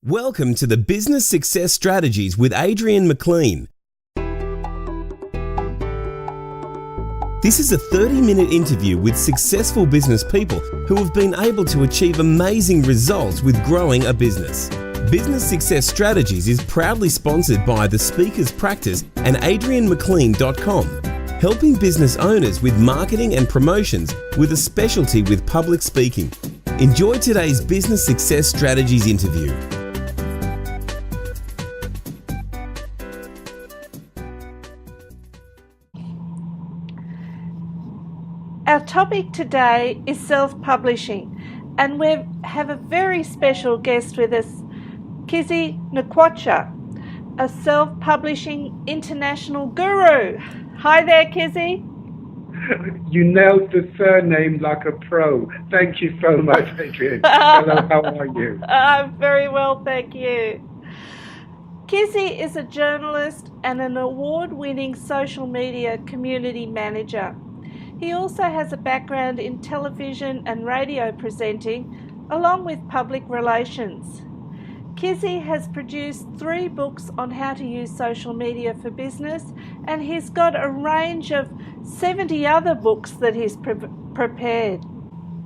Welcome to the Business Success Strategies with Adrian McLean. This is a 30-minute interview with successful business people who have been able to achieve amazing results with growing a business. Business Success Strategies is proudly sponsored by The Speaker's Practice and AdrianMcLean.com, helping business owners with marketing and promotions with a specialty with public speaking. Enjoy today's Business Success Strategies interview. Our topic today is self-publishing, and we have a very special guest with us, Kizzi Nkwocha, a self-publishing international guru. Hi there, Kizzi. You nailed the surname like a pro. Thank you so much, Adrian. Hello, how are you? I'm very well, thank you. Kizzi is a journalist and an award-winning social media community manager. He also has a background in television and radio presenting, along with public relations. Kizzi has produced 3 books on how to use social media for business, and he's got a range of 70 other books that he's prepared.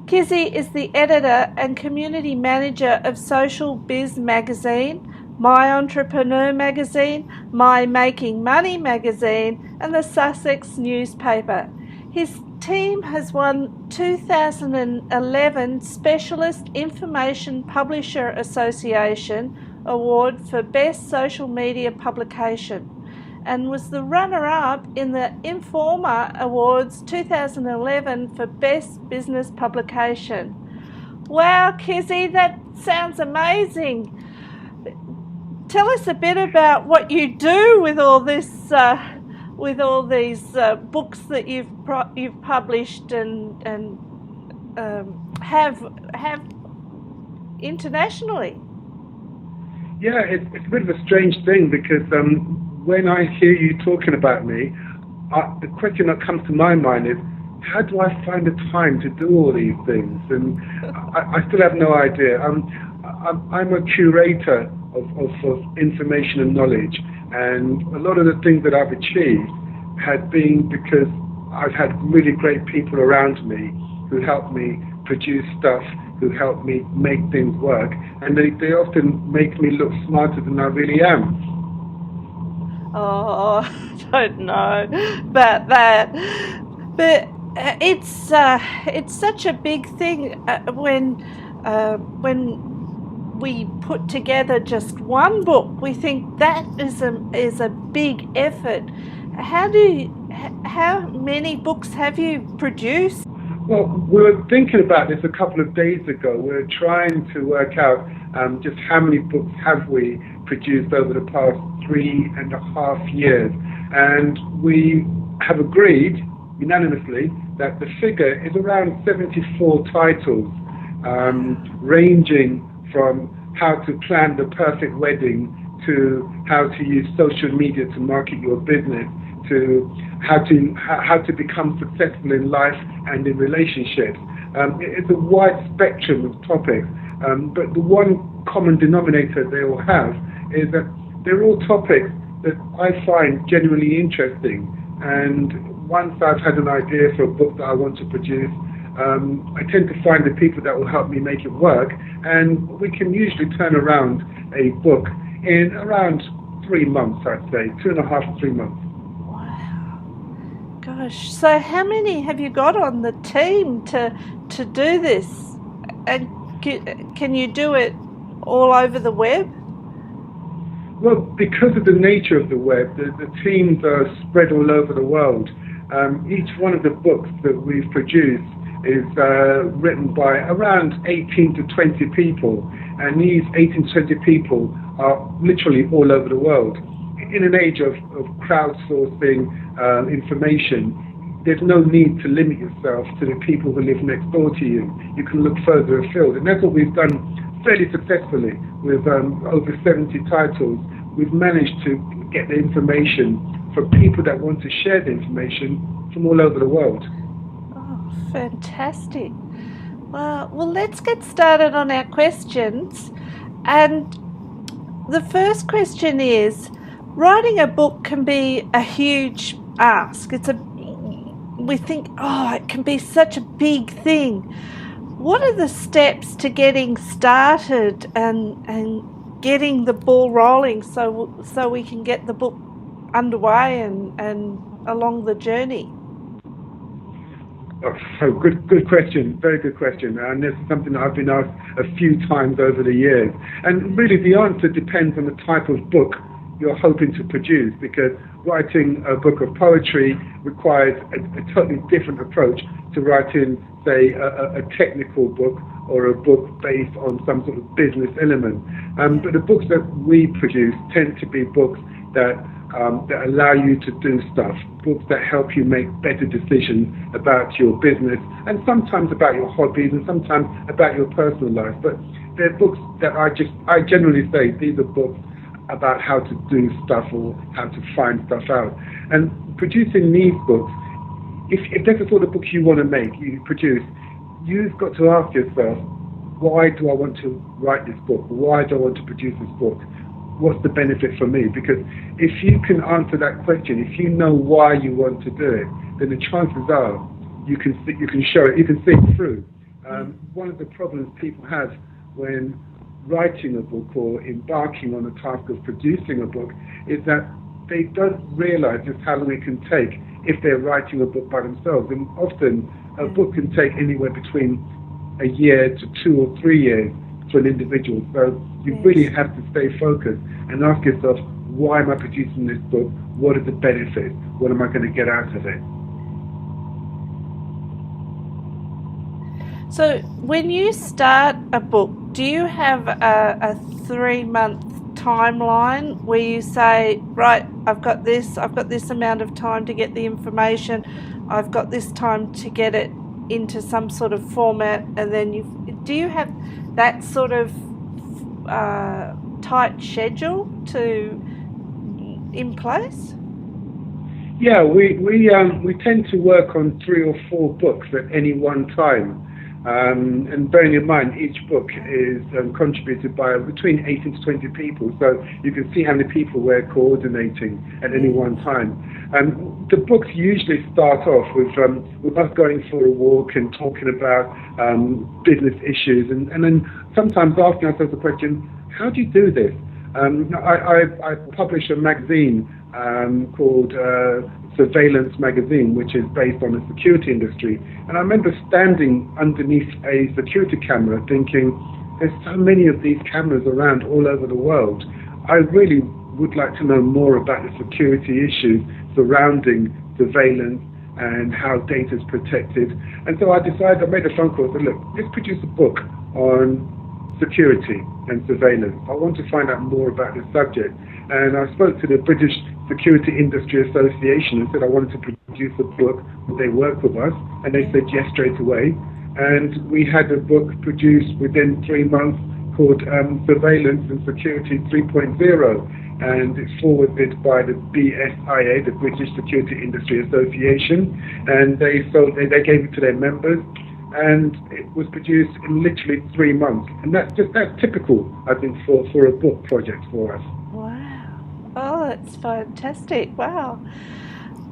Kizzi is the editor and community manager of Social Biz magazine, My Entrepreneur magazine, My Making Money magazine, and the Sussex newspaper. His team has won 2011 Specialist Information Publisher Association Award for Best Social Media Publication and was the runner-up in the Informer Awards 2011 for Best Business Publication. Wow, Kizzi, that sounds amazing. Tell us a bit about what you do with all this with all these books that you've published and have internationally. Yeah, it's a bit of a strange thing because when I hear you talking about me, the question that comes to my mind is, how do I find the time to do all these things? And I still have no idea. I'm a curator of information and knowledge. And a lot of the things that I've achieved had been because I've had really great people around me who helped me produce stuff, who helped me make things work, and they often make me look smarter than I really am. Oh, I don't know about that, but it's such a big thing when we put together just one book. We think that is a big effort. How many books have you produced? Well, we were thinking about this a couple of days ago. We were trying to work out just how many books have we produced over the past 3.5 years. And we have agreed unanimously that the figure is around 74 titles, ranging from how to plan the perfect wedding to how to use social media to market your business to how to become successful in life and in relationships. It's a wide spectrum of topics, but the one common denominator they all have is that they're all topics that I find genuinely interesting. And once I've had an idea for a book that I want to produce, I tend to find the people that will help me make it work, and we can usually turn around a book in around 3 months, I'd say, 2.5 to 3 months. Wow. Gosh, so how many have you got on the team to do this? And can you do it all over the web? Well, because of the nature of the web, the teams are spread all over the world. Each one of the books that we've produced is written by around 18 to 20 people, and these 18 to 20 people are literally all over the world. In an age of crowdsourcing information, there's no need to limit yourself to the people who live next door to you. You can look further afield, and that's what we've done fairly successfully with over 70 titles. We've managed to get the information for people that want to share the information from all over the world. Fantastic. Well, let's get started on our questions. And the first question is, writing a book can be a huge ask. We think, oh, it can be such a big thing. What are the steps to getting started and getting the ball rolling so we can get the book underway and along the journey? Oh, good question. Very good question. And this is something that I've been asked a few times over the years. And really the answer depends on the type of book you're hoping to produce, because writing a book of poetry requires a totally different approach to writing, say, a technical book or a book based on some sort of business element. But the books that we produce tend to be books that allow you to do stuff, books that help you make better decisions about your business, and sometimes about your hobbies, and sometimes about your personal life. But they're books that I generally say these are books about how to do stuff or how to find stuff out. And producing these books, if that's the sort of book you want to make, you produce, you've got to ask yourself, why do I want to write this book? Why do I want to produce this book? What's the benefit for me? Because if you can answer that question, if you know why you want to do it, then the chances are you can show it, you can see it through. One of the problems people have when writing a book or embarking on the task of producing a book is that they don't realize just how long it can take if they're writing a book by themselves. And often a book can take anywhere between a year to 2 or 3 years for an individual. So you really have to stay focused and ask yourself, why am I producing this book? What are the benefits? What am I going to get out of it? So when you start a book, do you have a 3-month timeline where you say, right, I've got this amount of time to get the information, I've got this time to get it into some sort of format, and then do you have that sort of tight schedule in place? Yeah, we tend to work on 3 or 4 books at any one time. And bearing in mind, each book is contributed by between 18 to 20 people, so you can see how many people we're coordinating at any one time. And the books usually start off with us going for a walk and talking about business issues, and then sometimes asking ourselves the question, how do you do this? I publish a magazine called Surveillance magazine, which is based on the security industry. And I remember standing underneath a security camera thinking, there's so many of these cameras around all over the world. I really would like to know more about the security issues surrounding surveillance and how data is protected. And so I made a phone call and said, look, let's produce a book on security and surveillance. I want to find out more about this subject. And I spoke to the British Security Industry Association and said I wanted to produce a book. They work with us, and they said yes straight away. And we had a book produced within 3 months called Surveillance and Security 3.0, and it's forwarded by the BSIA, the British Security Industry Association, and they gave it to their members, and it was produced in literally 3 months. And that's typical, I think, for a book project for us. Wow. Oh, that's fantastic. Wow.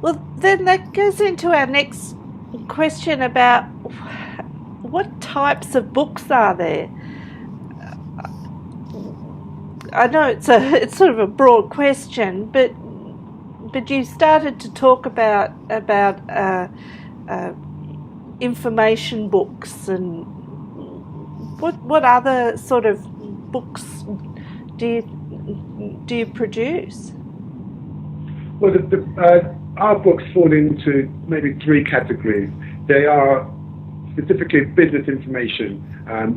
Well, then that goes into our next question about what types of books are there? I know it's sort of a broad question, but you started to talk about information books, and what other sort of books do you produce? Well, our books fall into maybe 3 categories. They are specifically business information,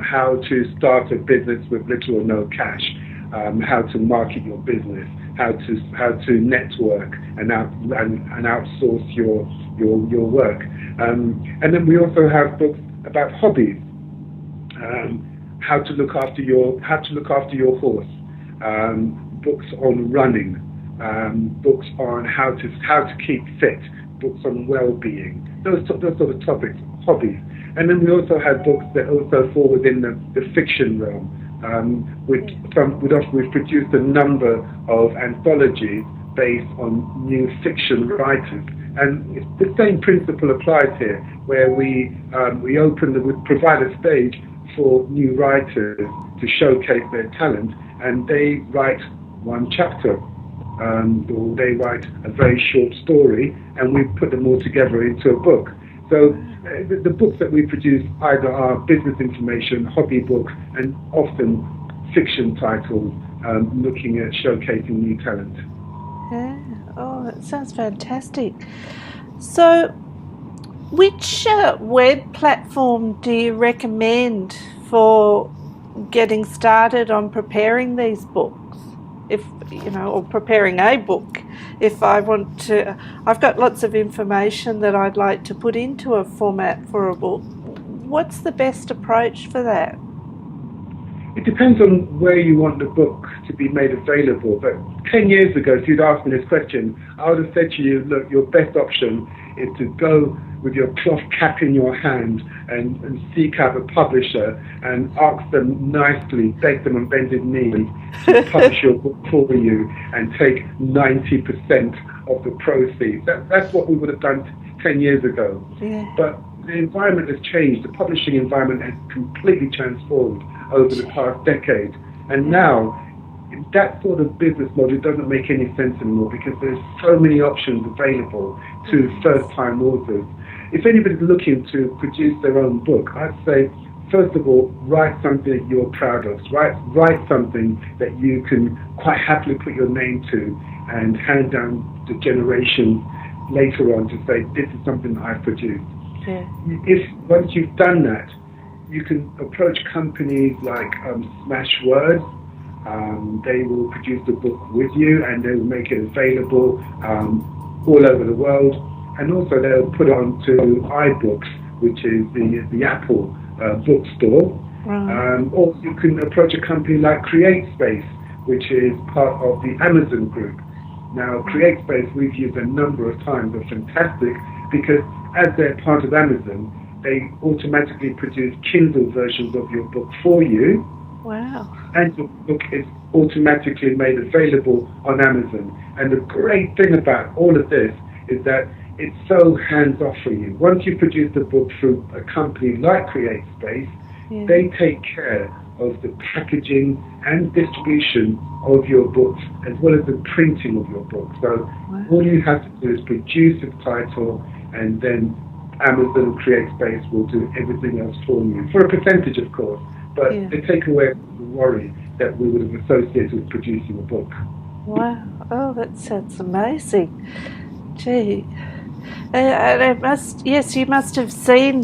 how to start a business with little or no cash, how to market your business, how to network and outsource your work. And then we also have books about hobbies, how to look after your horse, books on running, books on how to keep fit, books on well-being, those sort of topics, hobbies. And then we also have books that also fall within the fiction realm, We've produced a number of anthologies based on new fiction writers, and the same principle applies here, where we provide a stage for new writers to showcase their talent, and they write one chapter, or they write a very short story, and we put them all together into a book. So the books that we produce either are business information, hobby books, and often fiction titles looking at showcasing new talent. Yeah. Oh, that sounds fantastic. So, which web platform do you recommend for getting started on preparing these books? Or preparing a book. If I want to, I've got lots of information that I'd like to put into a format for a book. What's the best approach for that? It depends on where you want the book to be made available. But 10 years ago, if you'd asked me this question, I would have said to you, look, your best option is to go with your cloth cap in your hand and seek out a publisher and ask them nicely, beg them on bended knee to publish your book for you and take 90% of the proceeds. That's what we would have done 10 years ago. Yeah. But the environment has changed. The publishing environment has completely transformed over the past decade. And now, that sort of business model doesn't make any sense anymore because there's so many options available to first-time authors. If anybody's looking to produce their own book, I'd say, first of all, write something that you're proud of. Write something that you can quite happily put your name to and hand down to generations later on to say, this is something that I've produced. Yeah. Once you've done that, you can approach companies like Smashwords. They will produce the book with you and they will make it available all over the world. And also they'll put it onto iBooks, which is the Apple bookstore. Right. Or you can approach a company like CreateSpace, which is part of the Amazon group. Now, CreateSpace we've used a number of times. They're fantastic because as they're part of Amazon, they automatically produce Kindle versions of your book for you. Wow. And your book is automatically made available on Amazon. And the great thing about all of this is that it's so hands-off for you. Once you produce the book through a company like CreateSpace, Yeah. they take care of the packaging and distribution of your books, as well as the printing of your book. So Wow. all you have to do is produce the title, and then Amazon CreateSpace will do everything else for you, for a percentage, of course. But Yeah. they take away the worry that we would have associated with producing a book. Wow. Oh, that sounds amazing. Gee. And you must have seen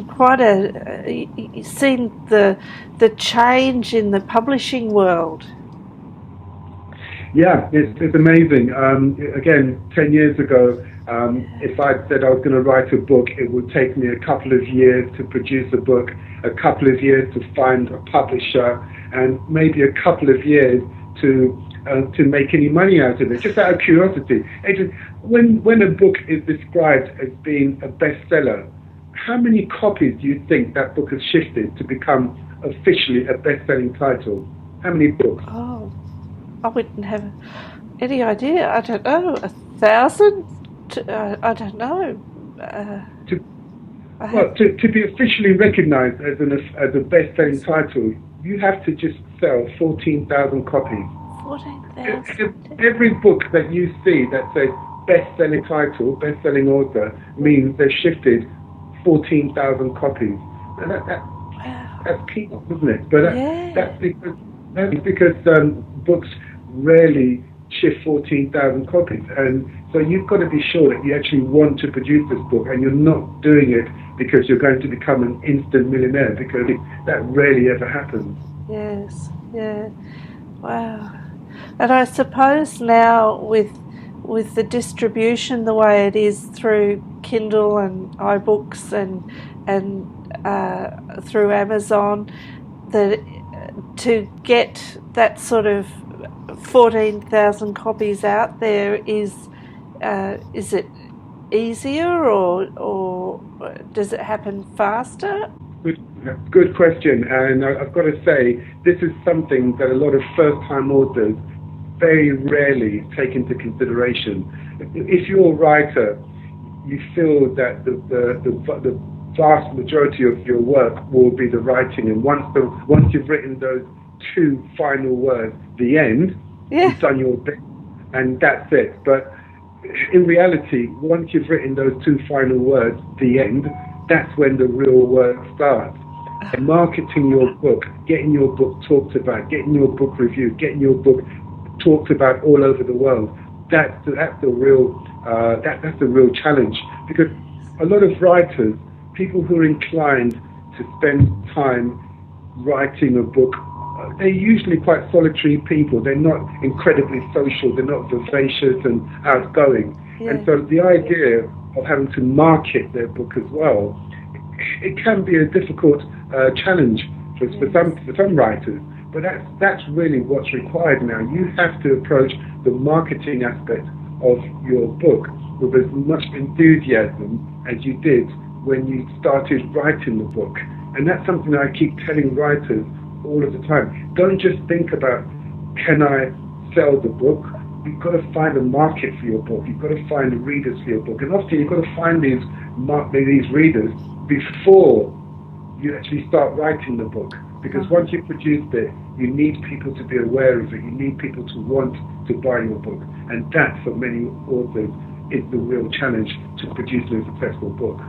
seen the change in the publishing world. Yeah, it's amazing. Again, 10 years ago, if I'd said I was going to write a book, it would take me a couple of years to produce a book, a couple of years to find a publisher, and maybe a couple of years to make any money out of it, just out of curiosity. When a book is described as being a bestseller, how many copies do you think that book has shifted to become officially a best-selling title? How many books? Oh, I wouldn't have any idea. I don't know. 1,000? I don't know. To be officially recognised as a best-selling title, you have to just sell 14,000 copies. 14,000. Every book that you see that says best-selling title, best-selling author, means they've shifted 14,000 copies. And that's peanuts, isn't it? But that's because books rarely shift 14,000 copies, and so you've got to be sure that you actually want to produce this book, and you're not doing it because you're going to become an instant millionaire, because that rarely ever happens. Yes. Yeah. Wow. And I suppose now with the distribution the way it is through Kindle and iBooks and through Amazon, that to get that sort of 14,000 copies out there is it easier or does it happen faster? Good question, and I've got to say, this is something that a lot of first-time authors very rarely take into consideration. If you're a writer, you feel that the vast majority of your work will be the writing, and once you've written those two final words, the end, you've done your bit, and that's it. But in reality, once you've written those two final words, the end, that's when the real work starts. And marketing your book, getting your book talked about, getting your book reviewed, getting your book talked about all over the world, that's the real challenge. Because a lot of writers, people who are inclined to spend time writing a book, they're usually quite solitary people. They're not incredibly social. They're not vivacious and outgoing. And so the idea of having to market their book as well, it can be a difficult challenge for some writers. But that's really what's required now. You have to approach the marketing aspect of your book with as much enthusiasm as you did when you started writing the book. And that's something that I keep telling writers all of the time. Don't just think about, can I sell the book? You've got to find a market for your book. You've got to find readers for your book. And often you've got to find these readers before you actually start writing the book. Because once you've produced it, you need people to be aware of it. You need people to want to buy your book. And that, for many authors, is the real challenge to producing a successful book.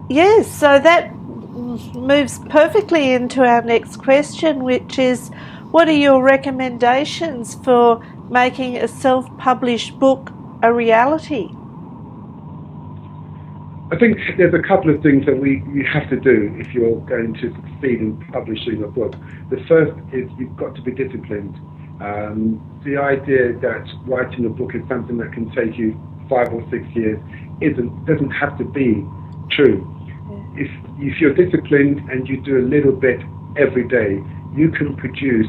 Yes, so that moves perfectly into our next question, which is, what are your recommendations for making a self-published book a reality? I think there's a couple of things that you have to do if you're going to succeed in publishing a book. The first is you've got to be disciplined. The idea that writing a book is something that can take you 5 or 6 years doesn't have to be true. If you're disciplined and you do a little bit every day, you can produce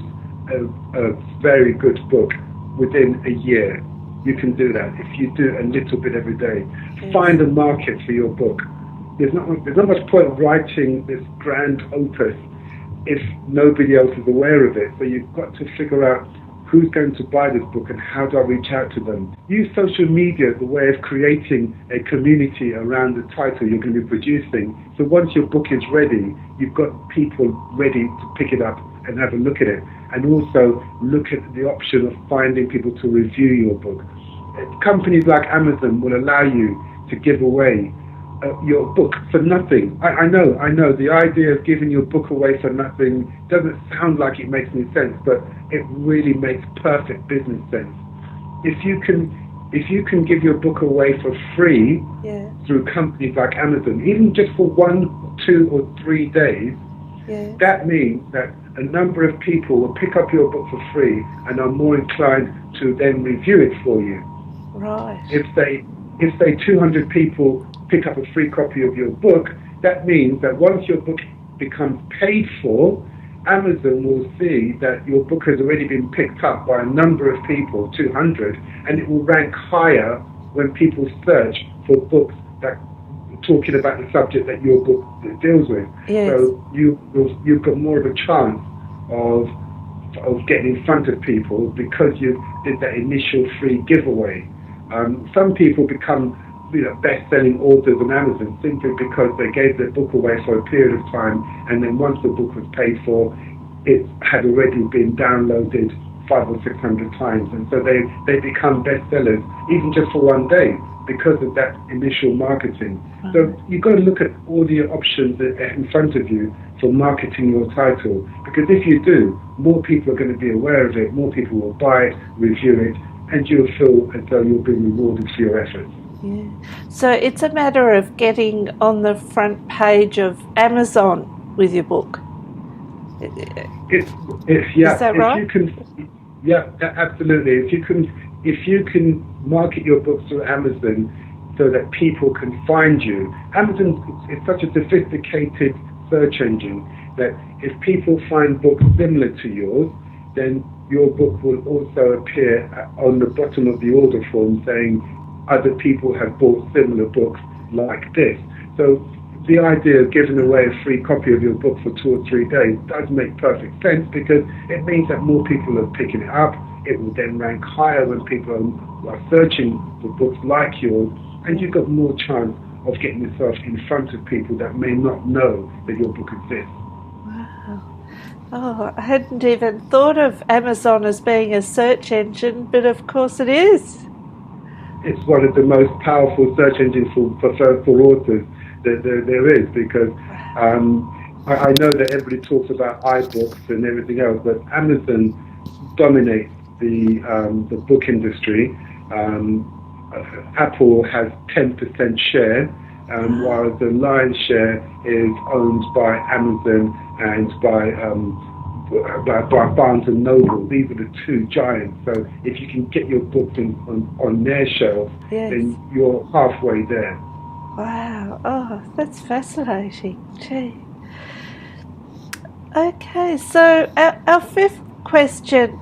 a very good book within a year. You can do that if you do a little bit every day. Find a market for your book. There's not much point writing this grand opus if nobody else is aware of it. So you've got to figure out who's going to buy this book and how do I reach out to them. Use social media as a way of creating a community around the title you're going to be producing. So once your book is ready, you've got people ready to pick it up and have a look at it. And also look at the option of finding people to review your book. Companies like Amazon will allow you to give away your book for nothing. I know, the idea of giving your book away for nothing doesn't sound like it makes any sense, but it really makes perfect business sense. If you can give your book away for free through companies like Amazon, even just for 1, 2 or 3 days, that means that a number of people will pick up your book for free and are more inclined to then review it for you. Right. If say 200 people pick up a free copy of your book, that means that once your book becomes paid for, Amazon will see that your book has already been picked up by a number of people, 200, and it will rank higher when people search for books that talking about the subject that your book deals with. Yes. So you've got more of a chance of getting in front of people because you did that initial free giveaway. Some people become best-selling authors on Amazon simply because they gave their book away for a period of time, and then once the book was paid for, it had already been downloaded 500 or 600 times, and so they become bestsellers even just for one day because of that initial marketing. So you've got to look at all the options in front of you for marketing your title, because if you do, more people are going to be aware of it, more people will buy it, review it, and you'll feel as though you'll be rewarded for your efforts. Yeah. So it's a matter of getting on the front page of Amazon with your book. Is that right? Absolutely. If you can market your books through Amazon so that people can find you. Amazon is such a sophisticated search engine that if people find books similar to yours, then your book will also appear on the bottom of the order form saying other people have bought similar books like this. So the idea of giving away a free copy of your book for 2 or 3 days does make perfect sense, because it means that more people are picking it up. It will then rank higher when people are searching for books like yours, and you've got more chance of getting yourself in front of people that may not know that your book exists. Wow. Oh, I hadn't even thought of Amazon as being a search engine, but of course it is. It's one of the most powerful search engines for authors that there is, because I know that everybody talks about iBooks and everything else, but Amazon dominates the book industry. Apple has 10% share, while the lion's share is owned by Amazon and by Barnes and Noble. These are the two giants. So if you can get your books on their shelf, yes, then you're halfway there. Wow. Oh, that's fascinating. Gee. Okay, so our fifth question,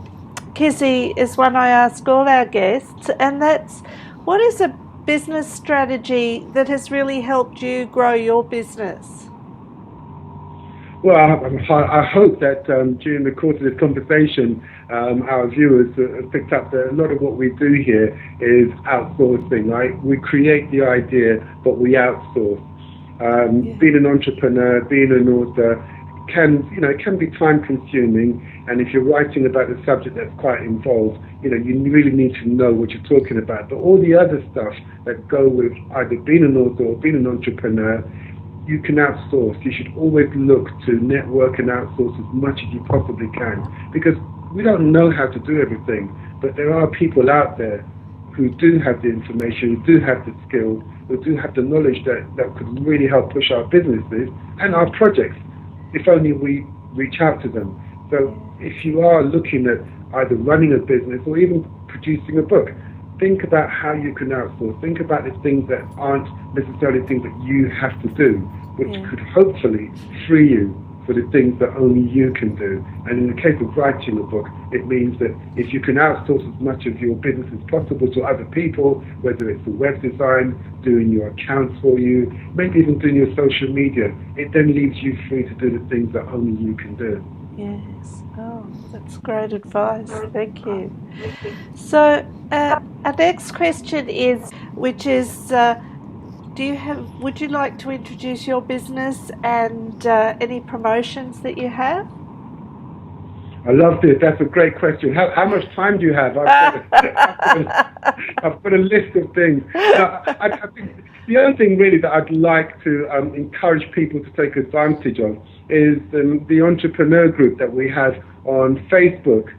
Kizzi, is one I ask all our guests, and that's, what is a business strategy that has really helped you grow your business? Well, I hope that during the course of this conversation, our viewers have picked up that a lot of what we do here is outsourcing, right? We create the idea, but we outsource. Being an entrepreneur, being an author, can be time consuming, and if you're writing about a subject that's quite involved, you really need to know what you're talking about. But all the other stuff that go with either being an author or being an entrepreneur, you can outsource. You should always look to network and outsource as much as you possibly can, because we don't know how to do everything, but there are people out there who do have the information, who do have the skills, who do have the knowledge that could really help push our businesses and our projects, if only we reach out to them. So if you are looking at either running a business or even producing a book, think about how you can outsource. Think about the things that aren't necessarily things that you have to do, which could hopefully free you for the things that only you can do. And in the case of writing a book, it means that if you can outsource as much of your business as possible to other people, whether it's the web design, doing your accounts for you, maybe even doing your social media, it then leaves you free to do the things that only you can do. Yes. Oh, that's great advice. Thank you. So our next question is, would you like to introduce your business and any promotions that you have? I love this. That's a great question. How much time do you have? I've got a list of things. I think the only thing really that I'd like to encourage people to take advantage of is the entrepreneur group that we have on Facebook.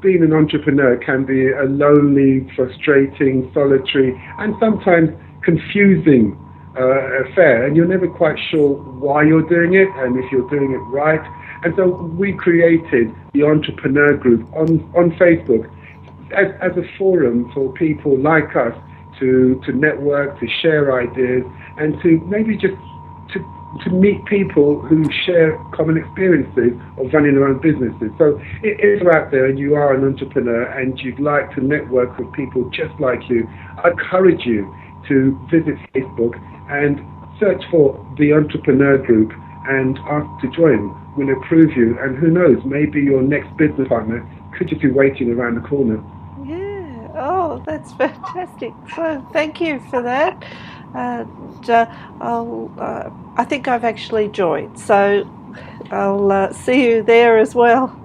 Being an entrepreneur can be a lonely, frustrating, solitary, and sometimes confusing affair, and you're never quite sure why you're doing it and if you're doing it right. And so we created the entrepreneur group on Facebook as a forum for people like us to network, to share ideas, and to maybe just to meet people who share common experiences of running their own businesses. So if you're out there and you are an entrepreneur and you'd like to network with people just like you, I encourage you to visit Facebook and search for the entrepreneur group and ask to join. We'll approve you, and who knows, maybe your next business partner could just be waiting around the corner. Yeah. Oh, that's fantastic. So thank you for that. And I think I've actually joined, so I'll see you there as well.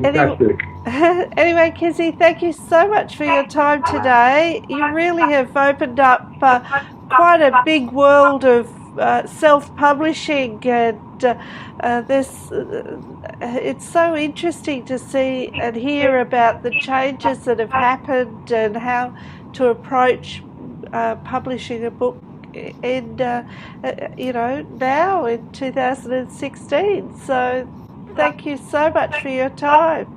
Fantastic. Anyway, Kizzi, thank you so much for your time today. You really have opened up quite a big world of self-publishing, and it's so interesting to see and hear about the changes that have happened and how to approach publishing a book in now in 2016. So thank you so much for your time.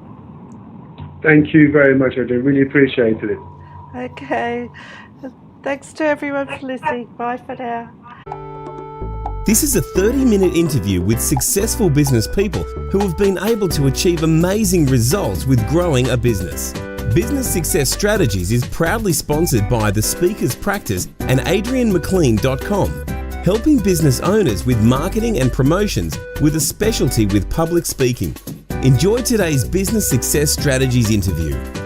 Thank you very much. I do really appreciate it. Okay. Thanks to everyone for listening. Bye for now. This is a 30-minute interview with successful business people who have been able to achieve amazing results with growing a business. Business Success Strategies is proudly sponsored by The Speaker's Practice and AdrianMcLean.com. helping business owners with marketing and promotions with a specialty with public speaking. Enjoy today's Business Success Strategies interview.